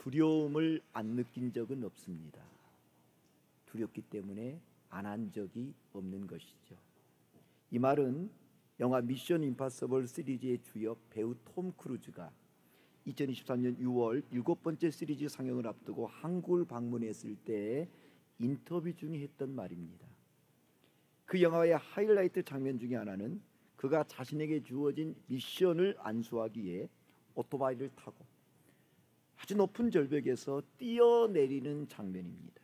두려움을 안 느낀 적은 없습니다. 두렵기 때문에 안 한 적이 없는 것이죠. 이 말은 영화 미션 임파서블 시리즈의 주역 배우 톰 크루즈가 2023년 6월 7번째 시리즈 상영을 앞두고 한국을 방문했을 때 인터뷰 중에 했던 말입니다. 그 영화의 하이라이트 장면 중에 하나는 그가 자신에게 주어진 미션을 안수하기 위해 오토바이를 타고 아주 높은 절벽에서 뛰어내리는 장면입니다.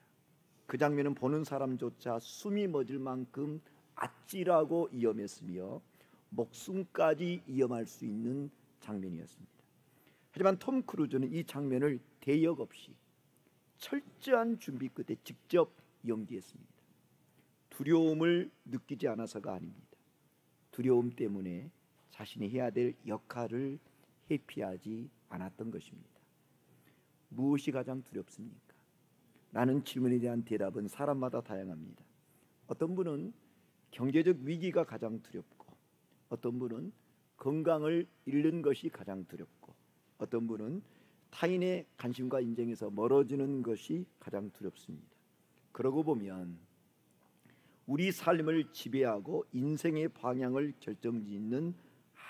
그 장면은 보는 사람조차 숨이 멎을 만큼 아찔하고 위험했으며 목숨까지 위험할 수 있는 장면이었습니다. 하지만 톰 크루즈는 이 장면을 대역 없이 철저한 준비 끝에 직접 연기했습니다. 두려움을 느끼지 않아서가 아닙니다. 두려움 때문에 자신이 해야 될 역할을 회피하지 않았던 것입니다. 무엇이 가장 두렵습니까? 라는 질문에 대한 대답은 사람마다 다양합니다. 어떤 분은 경제적 위기가 가장 두렵고, 어떤 분은 건강을 잃는 것이 가장 두렵고, 어떤 분은 타인의 관심과 인정에서 멀어지는 것이 가장 두렵습니다. 그러고 보면 우리 삶을 지배하고 인생의 방향을 결정짓는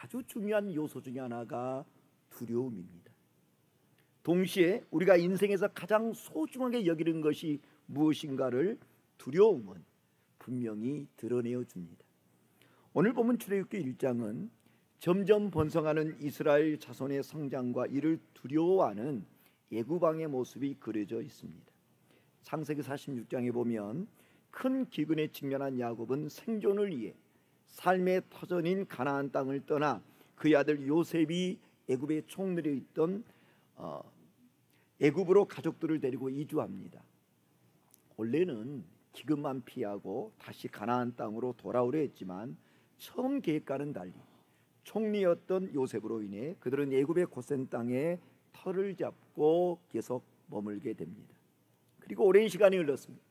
아주 중요한 요소 중에 하나가 두려움입니다. 동시에 우리가 인생에서 가장 소중하게 여기는 것이 무엇인가를 두려움은 분명히 드러내어 줍니다. 오늘 본문 출애굽기 1장은 점점 번성하는 이스라엘 자손의 성장과 이를 두려워하는 애굽 왕의 모습이 그려져 있습니다. 창세기 46장에 보면 큰 기근에 직면한 야곱은 생존을 위해 삶의 터전인 가나안 땅을 떠나 그의 아들 요셉이 애굽에 총들여 있던 애굽으로 가족들을 데리고 이주합니다. 원래는 기근만 피하고 다시 가나안 땅으로 돌아오려 했지만 처음 계획과는 달리 총리였던 요셉으로 인해 그들은 애굽의 고센 땅에 터를 잡고 계속 머물게 됩니다. 그리고 오랜 시간이 흘렀습니다.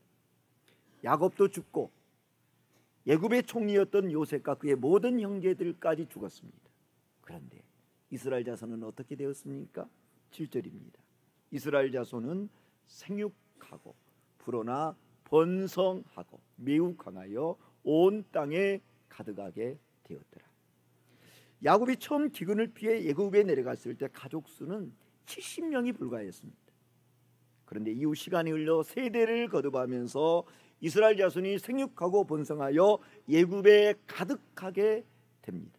야곱도 죽고 애굽의 총리였던 요셉과 그의 모든 형제들까지 죽었습니다. 그런데 이스라엘 자손은 어떻게 되었습니까? 7절입니다. 이스라엘 자손은 생육하고 불어나 번성하고 매우 강하여 온 땅에 가득하게 되었더라. 야곱이 처음 기근을 피해 애굽에 내려갔을 때 가족 수는 70명이 불과했습니다. 그런데 이후 시간이 흘러 세대를 거듭하면서 이스라엘 자손이 생육하고 번성하여 애굽에 가득하게 됩니다.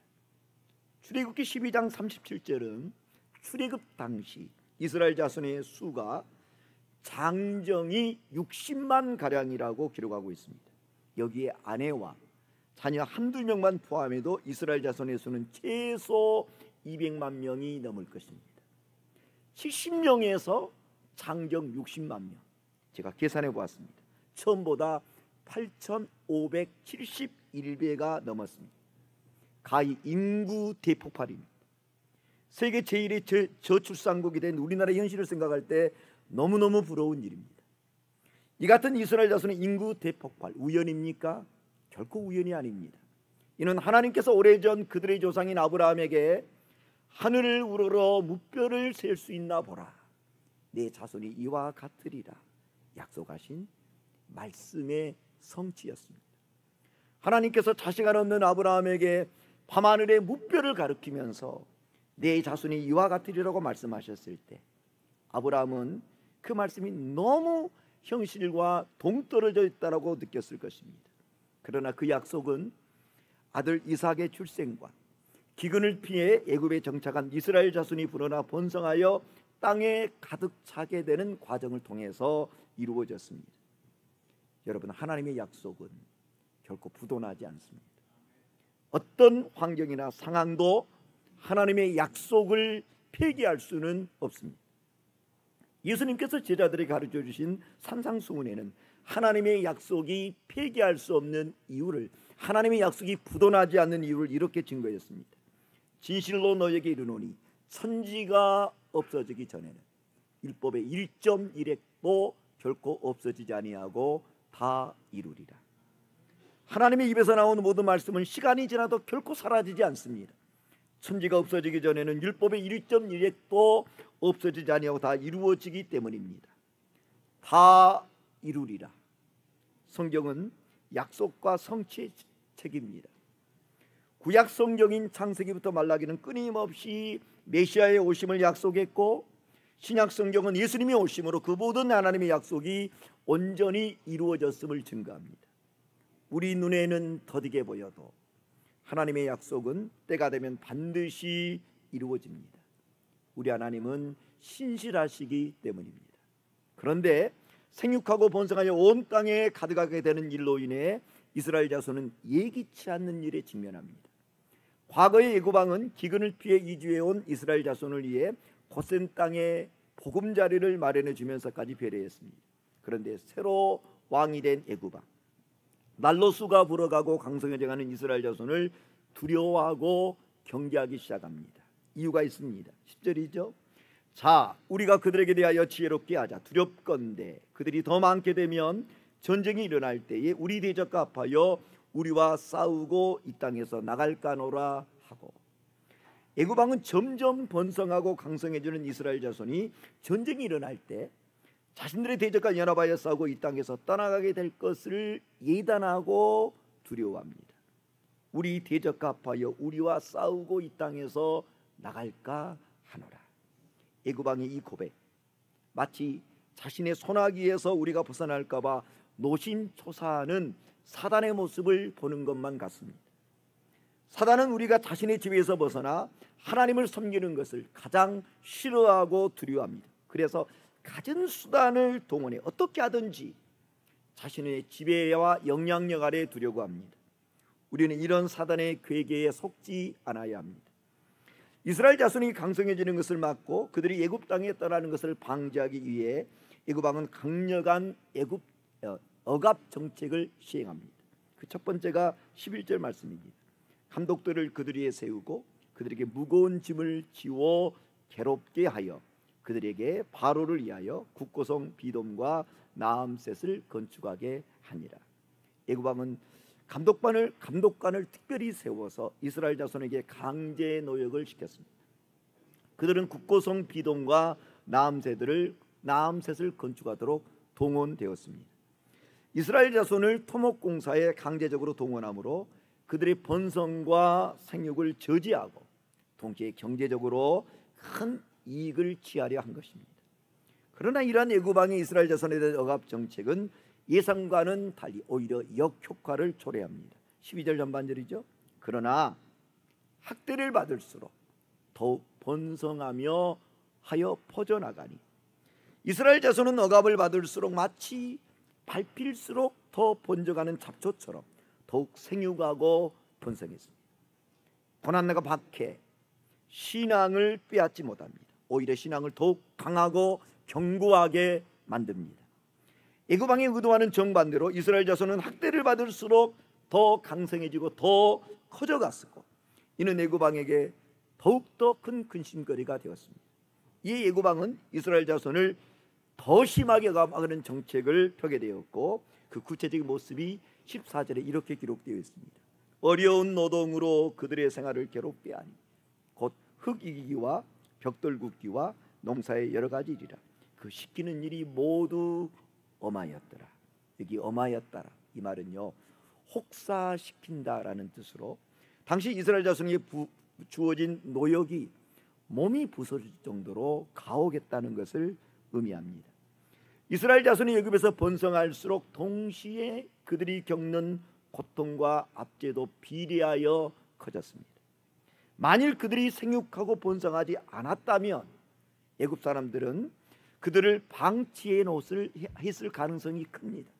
출애굽기 12장 37절은 출애굽 당시 이스라엘 자손의 수가 장정이 60만 가량이라고 기록하고 있습니다. 여기에 아내와 자녀 한두 명만 포함해도 이스라엘 자손의 수는 최소 200만 명이 넘을 것입니다. 70명에서 장정 60만 명, 제가 계산해 보았습니다. 처음보다 8,571배가 넘었습니다. 가히 인구 대폭발입니다. 세계 제1의 저출산국이 된 우리나라의 현실을 생각할 때 너무너무 부러운 일입니다. 이 같은 이스라엘 자손의 인구 대폭발, 우연입니까? 결코 우연이 아닙니다. 이는 하나님께서 오래전 그들의 조상인 아브라함에게 하늘을 우러러 무뼈를 셀 수 있나 보라, 내 자손이 이와 같으리라 약속하신 말씀의 성취였습니다. 하나님께서 자식을 얻는 아브라함에게 밤하늘의 무뼈를 가리키면서 내 자손이 이와 같으리라고 말씀하셨을 때 아브라함은 그 말씀이 너무 현실과 동떨어져 있다고 느꼈을 것입니다. 그러나 그 약속은 아들 이삭의 출생과 기근을 피해 애굽에 정착한 이스라엘 자손이 불어나 번성하여 땅에 가득 차게 되는 과정을 통해서 이루어졌습니다. 여러분, 하나님의 약속은 결코 부도나지 않습니다. 어떤 환경이나 상황도 하나님의 약속을 폐기할 수는 없습니다. 예수님께서 제자들에게 가르쳐 주신 산상수훈에는 하나님의 약속이 폐기할 수 없는 이유를, 하나님의 약속이 부도나지 않는 이유를 이렇게 증거했습니다. 진실로 너에게 이르노니 천지가 없어지기 전에는 율법의 1.1획도 결코 없어지지 아니하고 다 이루리라. 하나님의 입에서 나오는 모든 말씀은 시간이 지나도 결코 사라지지 않습니다. 천지가 없어지기 전에는 율법의 1.1획도 없어지지 아니하고 다 이루어지기 때문입니다. 다 이루리라. 성경은 약속과 성취의 책입니다. 구약 성경인 창세기부터 말라기는 끊임없이 메시아의 오심을 약속했고, 신약 성경은 예수님이 오심으로 그 모든 하나님의 약속이 온전히 이루어졌음을 증거합니다. 우리 눈에는 더디게 보여도 하나님의 약속은 때가 되면 반드시 이루어집니다. 우리 하나님은 신실하시기 때문입니다. 그런데 생육하고 번성하여 온 땅에 가득하게 되는 일로 인해 이스라엘 자손은 예기치 않는 일에 직면합니다. 과거의 애굽왕은 기근을 피해 이주해온 이스라엘 자손을 위해 고센 땅에 보금자리를 마련해 주면서까지 배려했습니다. 그런데 새로 왕이 된 애굽왕, 날로 수가 불어가고 강성해져가는 이스라엘 자손을 두려워하고 경계하기 시작합니다. 이유가 있습니다. 10절이죠. 자, 우리가 그들에게 대하여 지혜롭게 하자. 두렵건대 그들이 더 많게 되면 전쟁이 일어날 때에 우리 대적과 합하여 우리와 싸우고 이 땅에서 나갈까노라 하고. 애굽 왕은 점점 번성하고 강성해지는 이스라엘 자손이 전쟁이 일어날 때 자신들의 대적과 연합하여 싸우고 이 땅에서 떠나가게 될 것을 예단하고 두려워합니다. 우리 대적과 합하여 우리와 싸우고 이 땅에서 나갈까 하노라. 애굽 왕의 이 고백, 마치 자신의 손아귀에서 우리가 벗어날까 봐 노심초사하는 사단의 모습을 보는 것만 같습니다. 사단은 우리가 자신의 지배에서 벗어나 하나님을 섬기는 것을 가장 싫어하고 두려워합니다. 그래서 갖은 수단을 동원해 어떻게 하든지 자신의 지배와 영향력 아래 두려고 합니다. 우리는 이런 사단의 괴계에 속지 않아야 합니다. 이스라엘 자손이 강성해지는 것을 막고 그들이 애굽 땅에 떠나는 것을 방지하기 위해 애굽 왕은 강력한 억압 정책을 시행합니다. 그 첫 번째가 11절 말씀입니다. 감독들을 그들 위에 세우고 그들에게 무거운 짐을 지워 괴롭게 하여 그들에게 바로를 위하여 국고성 비돔과 나암셋을 건축하게 하니라. 애굽 왕은 감독관을 특별히 세워서 이스라엘 자손에게 강제 노역을 시켰습니다. 그들은 국고성 비돔과 나암셋을 건축하도록 동원되었습니다. 이스라엘 자손을 토목공사에 강제적으로 동원함으로 그들의 번성과 생육을 저지하고 동시에 경제적으로 큰 이익을 취하려 한 것입니다. 그러나 이러한 애굽 왕의 이스라엘 자손에 대한 억압 정책은 예상과는 달리 오히려 역효과를 초래합니다. 12절 전반절이죠. 그러나 학대를 받을수록 더욱 번성하며 하여 퍼져나가니 이스라엘 자손은 억압을 받을수록 마치 밟힐수록 더 번져가는 잡초처럼 더욱 생육하고 번성했습니다. 고난과 박해, 신앙을 빼앗지 못합니다. 오히려 신앙을 더욱 강하고 견고하게 만듭니다. 애굽 왕의 의도와는 정반대로 이스라엘 자손은 학대를 받을수록 더 강성해지고 더 커져갔었고, 이는 애굽 왕에게 더욱더 큰 근심거리가 되었습니다. 이 애굽 왕은 이스라엘 자손을 더 심하게 억압하는 정책을 펴게 되었고, 그 구체적인 모습이 14절에 이렇게 기록되어 있습니다. 어려운 노동으로 그들의 생활을 괴롭게 하니 곧 흙 이기기와 벽돌 굽기와 농사의 여러 가지 일이라. 그 시키는 일이 모두 엄하였더라. 여기 엄하였다라, 이 말은요 혹사시킨다라는 뜻으로 당시 이스라엘 자손에게 주어진 노역이 몸이 부서질 정도로 가혹했다는 것을 의미합니다. 이스라엘 자손이 애굽에서 번성할수록 동시에 그들이 겪는 고통과 압제도 비례하여 커졌습니다. 만일 그들이 생육하고 번성하지 않았다면 애굽 사람들은 그들을 방치해 놓았을 가능성이 큽니다.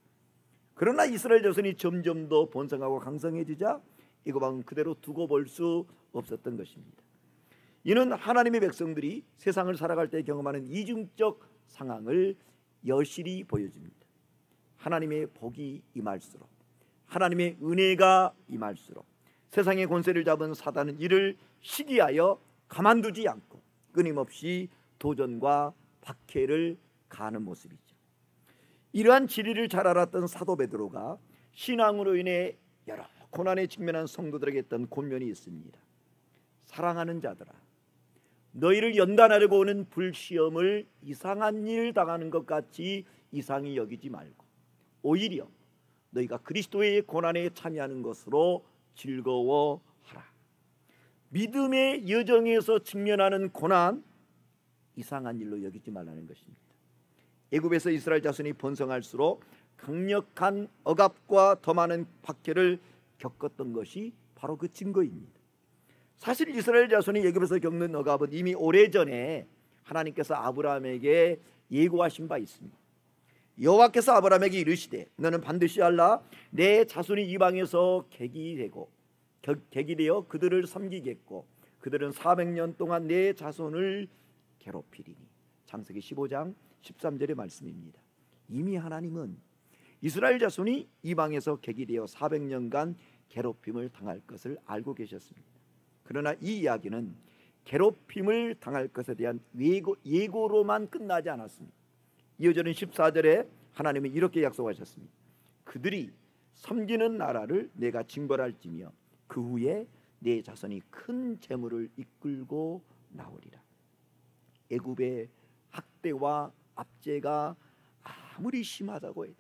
그러나 이스라엘 자손이 점점 더 번성하고 강성해지자 애굽 왕은 그대로 두고 볼 수 없었던 것입니다. 이는 하나님의 백성들이 세상을 살아갈 때 경험하는 이중적 상황을 여실히 보여줍니다. 하나님의 복이 임할수록, 하나님의 은혜가 임할수록 세상의 권세를 잡은 사단은 이를 시기하여 가만두지 않고 끊임없이 도전과 박해를 가하는 모습이죠. 이러한 진리를 잘 알았던 사도 베드로가 신앙으로 인해 여러 고난에 직면한 성도들에게 했던 권면이 있습니다. 사랑하는 자들아, 너희를 연단하려고 오는 불시험을 이상한 일 당하는 것 같이 이상히 여기지 말고 오히려 너희가 그리스도의 고난에 참여하는 것으로 즐거워하라. 믿음의 여정에서 직면하는 고난, 이상한 일로 여기지 말라는 것입니다. 애굽에서 이스라엘 자손이 번성할수록 강력한 억압과 더 많은 박해를 겪었던 것이 바로 그 증거입니다. 사실 이스라엘 자손이 애굽에서 겪는 억압은 이미 오래전에 하나님께서 아브라함에게 예고하신 바 있습니다. 여호와께서 아브라함에게 이르시되 너는 반드시 알라. 내 자손이 이방에서 객이 되어 그들을 섬기겠고 그들은 400년 동안 내 자손을 괴롭히리니. 창세기 15장 13절의 말씀입니다. 이미 하나님은 이스라엘 자손이 이방에서 객이 되어 400년간 괴롭힘을 당할 것을 알고 계셨습니다. 그러나 이 이야기는 괴롭힘을 당할 것에 대한 예고로만 끝나지 않았습니다. 이어지는 14절에 하나님은 이렇게 약속하셨습니다. 그들이 섬기는 나라를 내가 징벌할지며 그 후에 내 자손이 큰 재물을 이끌고 나오리라. 애굽의 학대와 압제가 아무리 심하다고 해도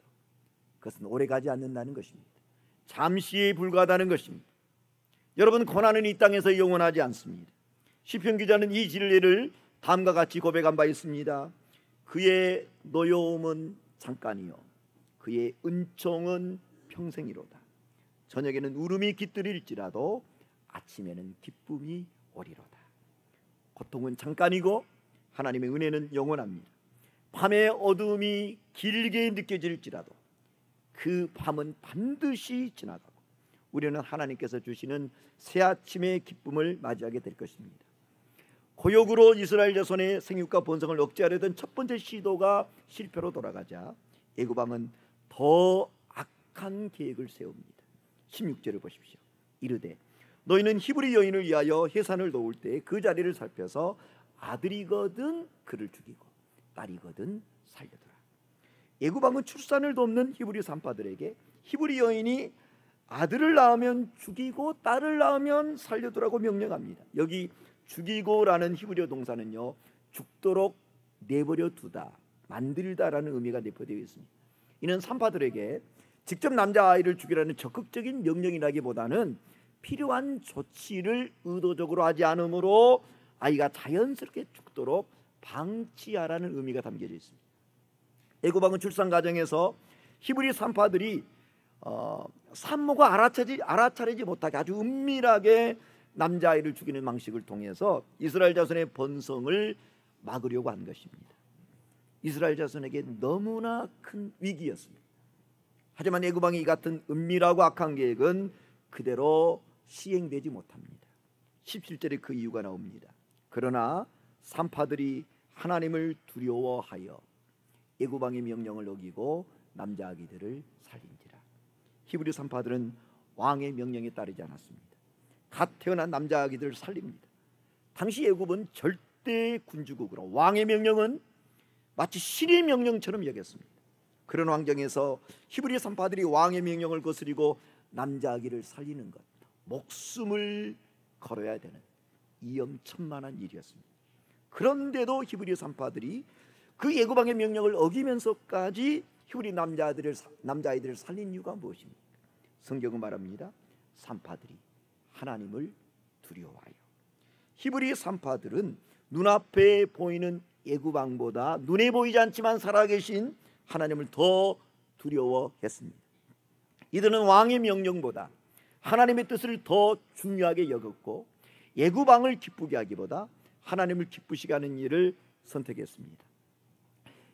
그것은 오래가지 않는다는 것입니다. 잠시에 불과하다는 것입니다. 여러분, 고난은 이 땅에서 영원하지 않습니다. 시편 기자는 이 진리를 다음과 같이 고백한 바 있습니다. 그의 노여움은 잠깐이요 그의 은총은 평생이로다. 저녁에는 울음이 깃들일지라도 아침에는 기쁨이 오리로다. 고통은 잠깐이고 하나님의 은혜는 영원합니다. 밤의 어둠이 길게 느껴질지라도 그 밤은 반드시 지나가고 우리는 하나님께서 주시는 새 아침의 기쁨을 맞이하게 될 것입니다. 고욕으로 이스라엘 자손의 생육과 번성을 억제하려던 첫 번째 시도가 실패로 돌아가자 애굽 왕은 더 악한 계획을 세웁니다. 16절을 보십시오. 이르되 너희는 히브리 여인을 위하여 해산을 놓을 때 그 자리를 살펴서 아들이거든 그를 죽이고 딸이거든 살려두라. 애굽 왕은 출산을 돕는 히브리 산파들에게 히브리 여인이 아들을 낳으면 죽이고 딸을 낳으면 살려두라고 명령합니다. 여기 죽이고라는 히브리어 동사는요, 죽도록 내버려 두다, 만들다라는 의미가 내포되어 있습니다. 이는 산파들에게 직접 남자아이를 죽이라는 적극적인 명령이라기보다는 필요한 조치를 의도적으로 하지 않으므로 아이가 자연스럽게 죽도록 방치하라는 의미가 담겨져 있습니다. 애굽 왕은 출산 과정에서 히브리 산파들이 산모가 알아차리지 못하게 아주 은밀하게 남자아이를 죽이는 방식을 통해서 이스라엘 자손의 번성을 막으려고 한 것입니다. 이스라엘 자손에게 너무나 큰 위기였습니다. 하지만 애굽 왕이 이 같은 은밀하고 악한 계획은 그대로 시행되지 못합니다. 17절에 그 이유가 나옵니다. 그러나 산파들이 하나님을 두려워하여 애굽 왕의 명령을 어기고 남자 아기들을 살린지라. 히브리 산파들은 왕의 명령에 따르지 않았습니다. 갓 태어난 남자 아기들을 살립니다. 당시 애굽은 절대 군주국으로 왕의 명령은 마치 신의 명령처럼 여겼습니다. 그런 환경에서 히브리 산파들이 왕의 명령을 거스리고 남자 아기를 살리는 것, 목숨을 걸어야 되는 위험천만한 일이었습니다. 그런데도 히브리 산파들이 그 애굽 왕의 명령을 어기면서까지 히브리 남자아이들을 살린 이유가 무엇입니까? 성경은 말합니다. 산파들이 하나님을 두려워하여. 히브리 산파들은 눈앞에 보이는 애굽 왕보다 눈에 보이지 않지만 살아계신 하나님을 더 두려워했습니다. 이들은 왕의 명령보다 하나님의 뜻을 더 중요하게 여겼고 애굽 왕을 기쁘게 하기보다 하나님을 기쁘시게 하는 일을 선택했습니다.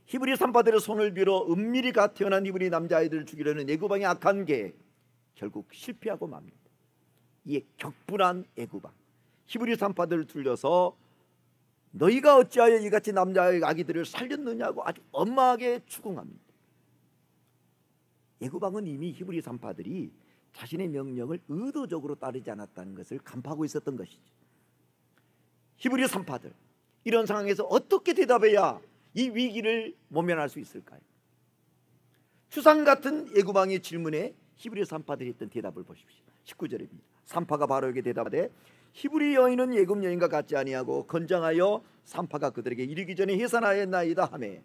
히브리 산파들의 손을 빌어 은밀히 갓 태어난 히브리 남자아이들을 죽이려는 애굽 왕의 악한 계획, 결국 실패하고 맙니다. 이에 격분한 애굽 왕, 히브리 산파들을 둘러서 너희가 어찌하여 이같이 남자의 아기들을 살렸느냐고 아주 엄하게 추궁합니다. 애굽 왕은 이미 히브리 산파들이 자신의 명령을 의도적으로 따르지 않았다는 것을 간파하고 있었던 것이죠. 히브리 산파들, 이런 상황에서 어떻게 대답해야 이 위기를 모면할 수 있을까요? 추상 같은 애굽 왕의 질문에 히브리 산파들이 했던 대답을 보십시오. 19절입니다. 산파가 바로에게 대답하되 히브리 여인은 예굽 여인과 같지 아니하고 건장하여 산파가 그들에게 이르기 전에 해산하였나이다 하매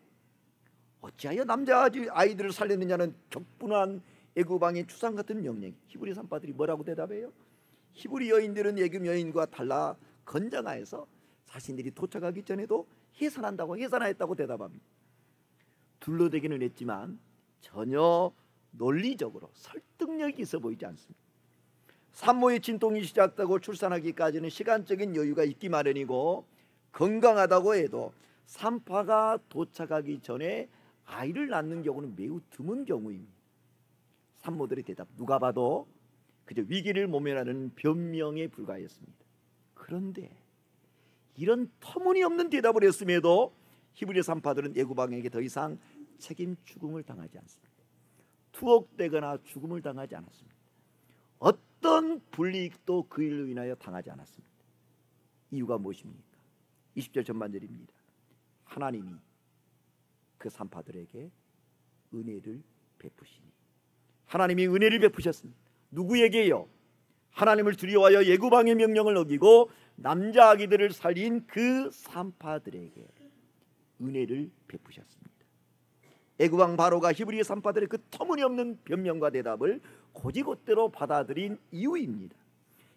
어찌하여 남자 아이들을 살렸느냐는 격분한 애굽 왕의 추상 같은 명령. 히브리 산파들이 뭐라고 대답해요? 히브리 여인들은 예굽 여인과 달라 건장하여서 자신들이 도착하기 전에도 해산하였다고 대답합니다. 둘러대기는 했지만 전혀 논리적으로 설득력이 있어 보이지 않습니다. 산모의 진통이 시작되고 출산하기까지는 시간적인 여유가 있기 마련이고 건강하다고 해도 산파가 도착하기 전에 아이를 낳는 경우는 매우 드문 경우입니다. 산모들의 대답 누가 봐도 그저 위기를 모면하는 변명에 불과했습니다. 그런데 이런 터무니없는 대답을 했음에도 히브리 산파들은 애굽 왕에게 더 이상 책임 죽음을 당하지 않습니다. 투옥되거나 죽음을 당하지 않았습니다. 어떤 불이익도 그 일로 인하여 당하지 않았습니다. 이유가 무엇입니까? 20절 전반절입니다. 하나님이 그 산파들에게 은혜를 베푸시니. 하나님이 은혜를 베푸셨습니다. 누구에게요? 하나님을 두려워하여 애굽 왕의 명령을 어기고 남자 아기들을 살린 그 산파들에게 은혜를 베푸셨습니다. 애굽 왕 바로가 히브리 산파들의 그 터무니없는 변명과 대답을 곧이곧대로 받아들인 이유입니다.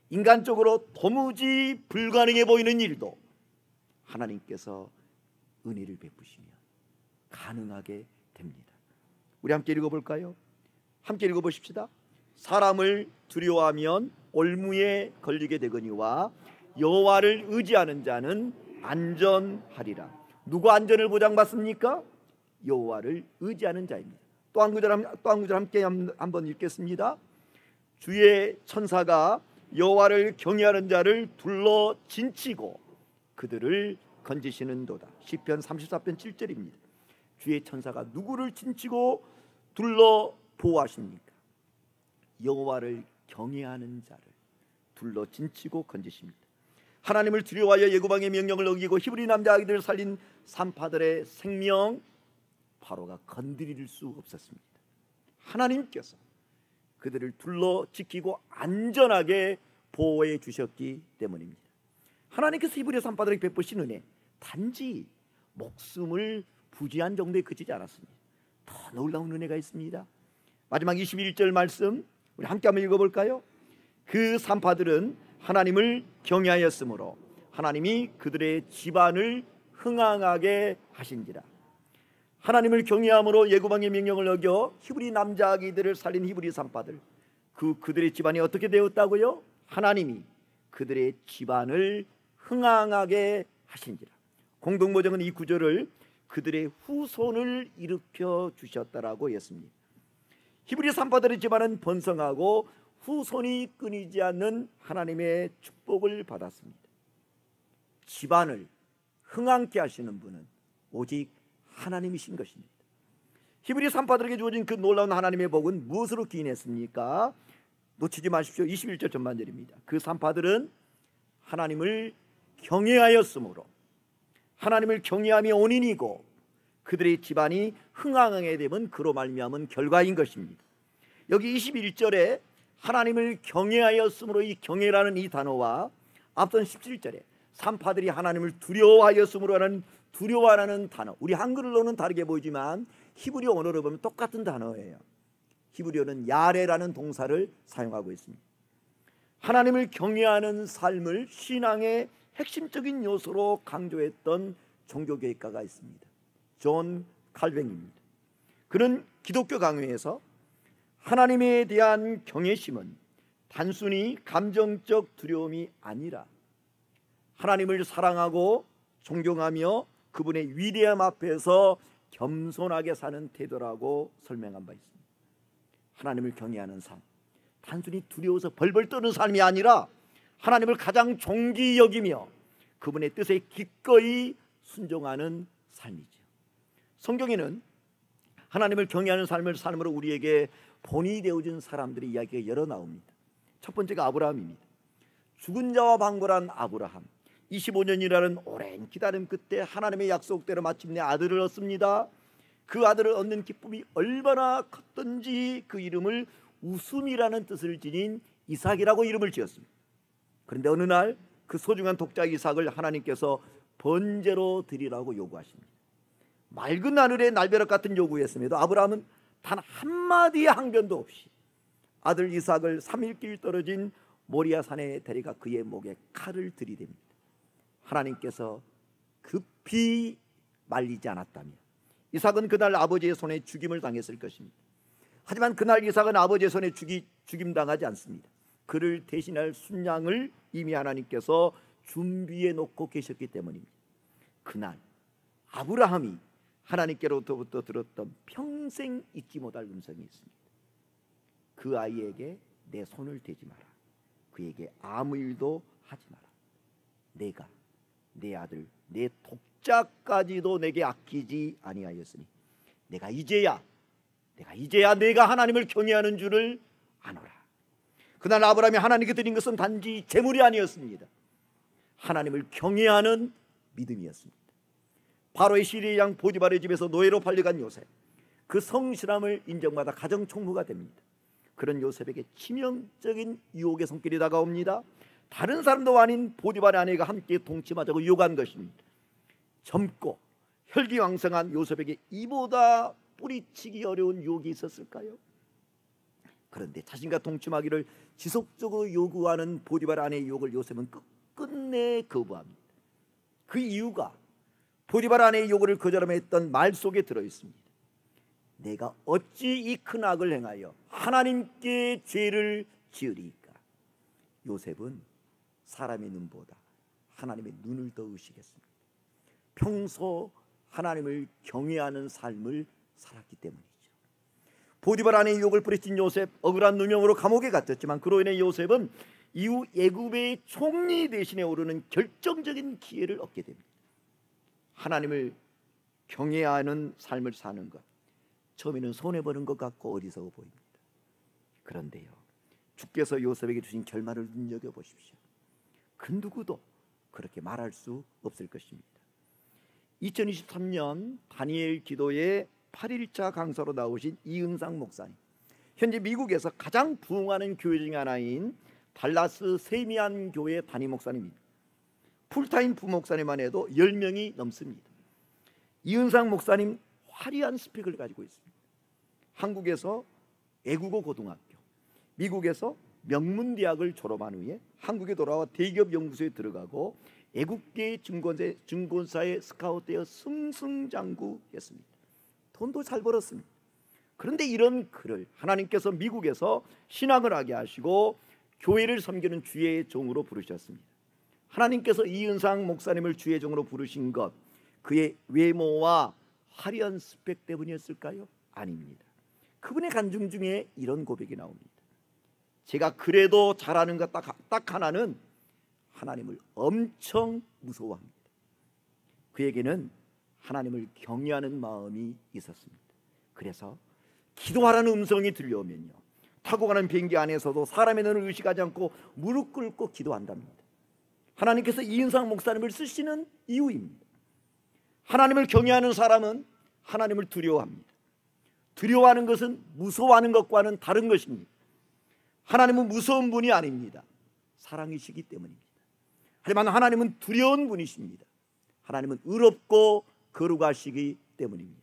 인간적으로 도무지 불가능해 보이는 일도 하나님께서 은혜를 베푸시면 가능하게 됩니다. 우리 함께 읽어볼까요? 함께 읽어보십시다. 사람을 두려워하면 올무에 걸리게 되거니와 여호와를 의지하는 자는 안전하리라. 누구 안전을 보장받습니까? 여호와를 의지하는 자입니다. 또 한 구절 함께 한번 읽겠습니다. 주의 천사가 여호와를 경외하는 자를 둘러 진치고 그들을 건지시는도다. 시편 34편 7절입니다. 주의 천사가 누구를 진치고 둘러 보호하십니까? 여호와를 경외하는 자를 둘러 진치고 건지십니다. 하나님을 두려워하여 애굽 왕의 명령을 어기고 히브리 남자 아기들을 살린 산파들의 생명 바로가 건드릴 수 없었습니다. 하나님께서 그들을 둘러 지키고 안전하게 보호해 주셨기 때문입니다. 하나님께서 히브리 산파들에게 베푸신 은혜 단지 목숨을 부지한 정도에 그치지 않았습니다. 더 놀라운 은혜가 있습니다. 마지막 21절 말씀 우리 함께 한번 읽어볼까요? 그 산파들은 하나님을 경외하였으므로 하나님이 그들의 집안을 흥왕하게 하신지라. 하나님을 경외함으로 애굽 왕의 명령을 어겨 히브리 남자 아기들을 살린 히브리 산파들, 그들의 집안이 어떻게 되었다고요? 하나님이 그들의 집안을 흥왕하게 하신지라. 공동모정은 이 구절을 그들의 후손을 일으켜 주셨다라고 했습니다. 히브리 산파들의 집안은 번성하고 후손이 끊이지 않는 하나님의 축복을 받았습니다. 집안을 흥왕케 하시는 분은 오직 하나님이신 것입니다. 히브리 산파들에게 주어진 그 놀라운 하나님의 복은 무엇으로 기인했습니까? 놓치지 마십시오. 21절 전반절입니다. 그 산파들은 하나님을 경외하였으므로 하나님을 경외함이 원인이고 그들의 집안이 흥왕하게 되면 그로 말미암은 결과인 것입니다. 여기 21절에 하나님을 경외하였으므로 이 경외라는 이 단어와 앞선 17절에 산파들이 하나님을 두려워하였으므로 하는 두려워하는 단어, 우리 한글로는 다르게 보이지만 히브리어 언어로 보면 똑같은 단어예요. 히브리어는 야레라는 동사를 사용하고 있습니다. 하나님을 경외하는 삶을 신앙의 핵심적인 요소로 강조했던 종교개혁가가 있습니다. 존 칼뱅입니다. 그는 기독교 강요에서 하나님에 대한 경외심은 단순히 감정적 두려움이 아니라 하나님을 사랑하고 존경하며 그분의 위대함 앞에서 겸손하게 사는 태도라고 설명한 바 있습니다. 하나님을 경외하는 삶, 단순히 두려워서 벌벌 떠는 삶이 아니라 하나님을 가장 존귀 여기며 그분의 뜻에 기꺼이 순종하는 삶이죠. 성경에는 하나님을 경외하는 삶을 삶으로 우리에게 본이 되어진 사람들의 이야기가 여러 나옵니다. 첫 번째가 아브라함입니다. 죽은 자와 방불한 아브라함, 25년이라는 오랜 기다림 끝에 하나님의 약속대로 마침내 아들을 얻습니다. 그 아들을 얻는 기쁨이 얼마나 컸던지 그 이름을 웃음이라는 뜻을 지닌 이삭이라고 이름을 지었습니다. 그런데 어느 날 그 소중한 독자 이삭을 하나님께서 번제로 드리라고 요구하십니다. 맑은 하늘의 날벼락 같은 요구였음에도 아브라함은 단 한마디의 항변도 없이 아들 이삭을 3일길 떨어진 모리아 산에 데려가 그의 목에 칼을 들이댑니다. 하나님께서 급히 말리지 않았다면 이삭은 그날 아버지의 손에 죽임을 당했을 것입니다. 하지만 그날 이삭은 아버지의 손에 죽임당하지 않습니다. 그를 대신할 순양을 이미 하나님께서 준비해 놓고 계셨기 때문입니다. 그날 아브라함이 하나님께로부터 들었던 평생 잊지 못할 음성이 있습니다. 그 아이에게 내 손을 대지 마라. 그에게 아무 일도 하지 마라. 내가 내 아들 내 독자까지도 내게 아끼지 아니하였으니 내가 이제야 내가 하나님을 경외하는 줄을 아노라. 그날 아브라함이 하나님께 드린 것은 단지 재물이 아니었습니다. 하나님을 경외하는 믿음이었습니다. 바로의 시리의 양 보디발의 집에서 노예로 팔려간 요셉, 그 성실함을 인정받아 가정 총무가 됩니다. 그런 요셉에게 치명적인 유혹의 손길이 다가옵니다. 다른 사람도 아닌 보디발의 아내가 함께 동침하자고 요구한 것입니다. 젊고 혈기왕성한 요셉에게 이보다 뿌리치기 어려운 유혹이 있었을까요? 그런데 자신과 동침하기를 지속적으로 요구하는 보디발 아내의 유혹을 요셉은 끝내 거부합니다. 그 이유가 보디발 아내의 요구를 거절하며 했던 말 속에 들어있습니다. 내가 어찌 이 큰 악을 행하여 하나님께 죄를 지으리까? 요셉은 사람의 눈보다 하나님의 눈을 더 의식했습니다. 평소 하나님을 경외하는 삶을 살았기 때문이죠. 보디발 아내의 유혹을 뿌리친 요셉, 억울한 누명으로 감옥에 갇혔지만 그로 인해 요셉은 이후 애굽의 총리 대신에 오르는 결정적인 기회를 얻게 됩니다. 하나님을 경외하는 삶을 사는 것, 처음에는 손해보는 것 같고 어리석어 보입니다. 그런데요, 주께서 요셉에게 주신 결말을 눈여겨보십시오. 그 누구도 그렇게 말할 수 없을 것입니다. 2023년 다니엘 기도의 8일차 강사로 나오신 이은상 목사님, 현재 미국에서 가장 부흥하는 교회 중 하나인 달라스 세미안 교회 담임 목사님입니다. 풀타임 부목사님만 해도 10명이 넘습니다. 이은상 목사님 화려한 스펙을 가지고 있습니다. 한국에서 애국어 고등학교, 미국에서 명문대학을 졸업한 후에 한국에 돌아와 대기업 연구소에 들어가고 애국계 증권사에 스카웃되어 승승장구했습니다. 돈도 잘 벌었습니다. 그런데 이런 그를 하나님께서 미국에서 신학을 하게 하시고 교회를 섬기는 주의 종으로 부르셨습니다. 하나님께서 이은상 목사님을 주의 종으로 부르신 것, 그의 외모와 화려한 스펙 때문이었을까요? 아닙니다. 그분의 간증 중에 이런 고백이 나옵니다. 제가 그래도 잘하는 것 딱 하나는 하나님을 엄청 무서워합니다. 그에게는 하나님을 경외하는 마음이 있었습니다. 그래서 기도하라는 음성이 들려오면요, 타고 가는 비행기 안에서도 사람의 눈을 의식하지 않고 무릎 꿇고 기도한답니다. 하나님께서 이은상 목사님을 쓰시는 이유입니다. 하나님을 경외하는 사람은 하나님을 두려워합니다. 두려워하는 것은 무서워하는 것과는 다른 것입니다. 하나님은 무서운 분이 아닙니다. 사랑이시기 때문입니다. 하지만 하나님은 두려운 분이십니다. 하나님은 의롭고 거룩하시기 때문입니다.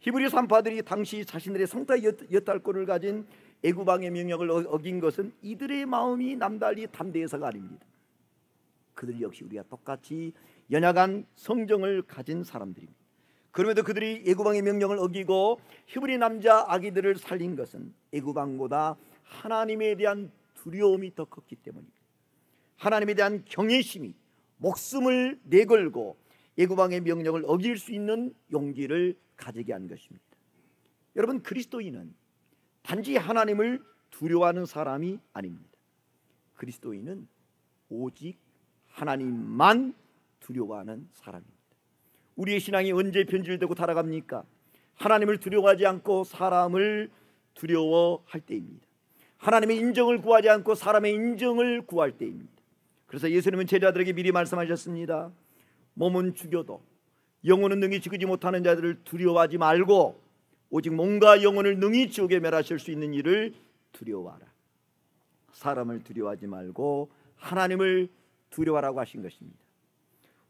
히브리 산파들이 당시 자신들의 성타 여탈권을 가진 애굽왕의 명령을 어긴 것은 이들의 마음이 남달리 담대해서가 아닙니다. 그들 역시 우리가 똑같이 연약한 성정을 가진 사람들입니다. 그럼에도 그들이 애굽왕의 명령을 어기고 히브리 남자 아기들을 살린 것은 애굽왕보다 하나님에 대한 두려움이 더 컸기 때문입니다. 하나님에 대한 경외심이 목숨을 내걸고 애굽왕의 명령을 어길 수 있는 용기를 가지게 한 것입니다. 여러분, 그리스도인은 단지 하나님을 두려워하는 사람이 아닙니다. 그리스도인은 오직 하나님만 두려워하는 사람입니다. 우리의 신앙이 언제 변질되고 타락합니까? 하나님을 두려워하지 않고 사람을 두려워할 때입니다. 하나님의 인정을 구하지 않고 사람의 인정을 구할 때입니다. 그래서 예수님은 제자들에게 미리 말씀하셨습니다. 몸은 죽여도 영혼은 능히 죽이지 못하는 자들을 두려워하지 말고 오직 몸과 영혼을 능히 지옥에 멸하실 수 있는 일을 두려워하라. 사람을 두려워하지 말고 하나님을 두려워하라고 하신 것입니다.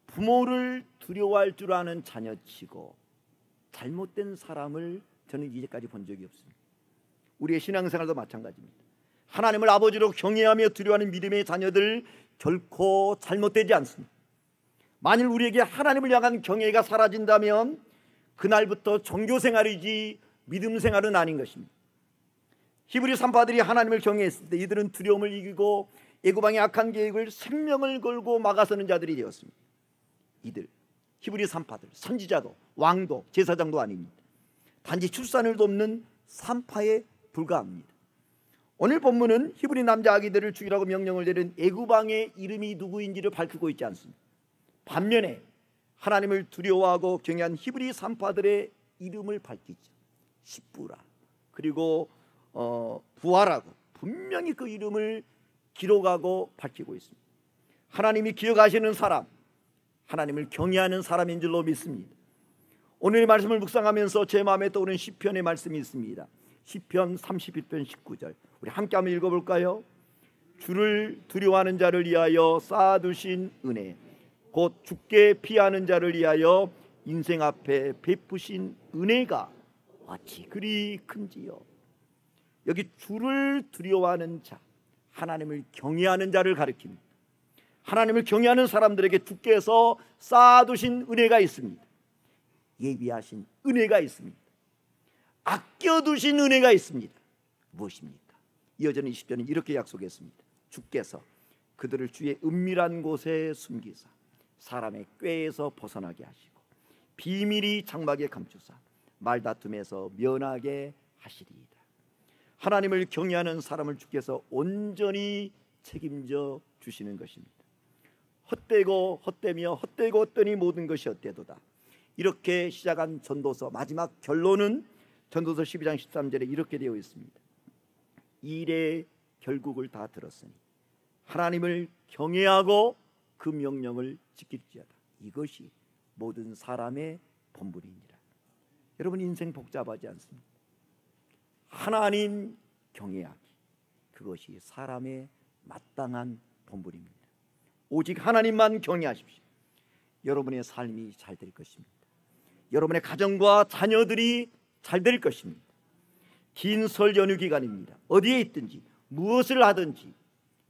부모를 두려워할 줄 아는 자녀치고 잘못된 사람을 저는 이제까지 본 적이 없습니다. 우리의 신앙생활도 마찬가지입니다. 하나님을 아버지로 경외하며 두려워하는 믿음의 자녀들 결코 잘못되지 않습니다. 만일 우리에게 하나님을 향한 경외가 사라진다면 그날부터 종교생활이지 믿음생활은 아닌 것입니다. 히브리 산파들이 하나님을 경외했을 때 이들은 두려움을 이기고 애굽왕의 악한 계획을 생명을 걸고 막아서는 자들이 되었습니다. 이들 히브리 산파들, 선지자도 왕도 제사장도 아닙니다. 단지 출산을 돕는 산파에 불과합니다. 오늘 본문은 히브리 남자 아기들을 죽이라고 명령을 내린 애굽왕의 이름이 누구인지를 밝히고 있지 않습니다. 반면에 하나님을 두려워하고 경외한 히브리 산파들의 이름을 밝히죠. 십부라 그리고 부하라고 분명히 그 이름을 기록하고 밝히고 있습니다. 하나님이 기억하시는 사람, 하나님을 경외하는 사람인 줄로 믿습니다. 오늘의 말씀을 묵상하면서 제 마음에 떠오르는 시편의 말씀이 있습니다. 시편 31편 19절 우리 함께 한번 읽어볼까요? 주를 두려워하는 자를 위하여 쌓아두신 은혜 곧 주께 피하는 자를 위하여 인생 앞에 베푸신 은혜가 어찌 그리 큰지요. 여기 주를 두려워하는 자, 하나님을 경외하는 자를 가리킵니다. 하나님을 경외하는 사람들에게 주께서 쌓아두신 은혜가 있습니다. 예비하신 은혜가 있습니다. 아껴두신 은혜가 있습니다. 무엇입니까? 이어지는 20절은 이렇게 약속했습니다. 주께서 그들을 주의 은밀한 곳에 숨기사 사람의 꾀에서 벗어나게 하시고 비밀이 장막에 감추사 말다툼에서 면하게 하시리이다. 하나님을 경외하는 사람을 주께서 온전히 책임져 주시는 것입니다. 헛되고 헛되며 헛되고 헛되니 모든 것이 헛되도다. 이렇게 시작한 전도서 마지막 결론은 전도서 12장 13절에 이렇게 되어 있습니다. 일의 결국을 다 들었으니 하나님을 경외하고 그 명령을 지킬지어다. 이것이 모든 사람의 본분이니라. 여러분 인생 복잡하지 않습니까? 하나님 경외하기, 그것이 사람의 마땅한 본분입니다. 오직 하나님만 경외하십시오. 여러분의 삶이 잘 될 것입니다. 여러분의 가정과 자녀들이 잘 될 것입니다. 긴 설 연휴 기간입니다. 어디에 있든지 무엇을 하든지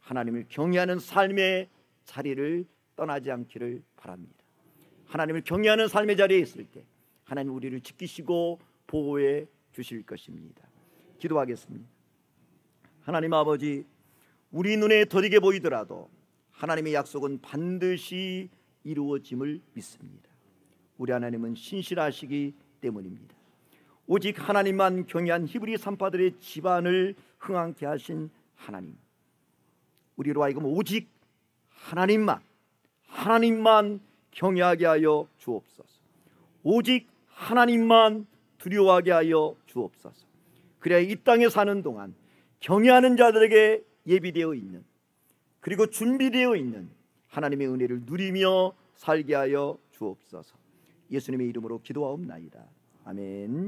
하나님을 경외하는 삶의 자리를 떠나지 않기를 바랍니다. 하나님을 경외하는 삶의 자리에 있을 때 하나님 우리를 지키시고 보호해 주실 것입니다. 기도하겠습니다. 하나님 아버지, 우리 눈에 더디게 보이더라도 하나님의 약속은 반드시 이루어짐을 믿습니다. 우리 하나님은 신실하시기 때문입니다. 오직 하나님만 경외한 히브리 산파들의 집안을 흥황케 하신 하나님, 우리로 하여금 오직 하나님만 경외하게 하여 주옵소서. 오직 하나님만 두려워하게 하여 주옵소서. 그래야 이 땅에 사는 동안 경외하는 자들에게 예비되어 있는, 그리고 준비되어 있는 하나님의 은혜를 누리며 살게 하여 주옵소서. 예수님의 이름으로 기도하옵나이다. 아멘.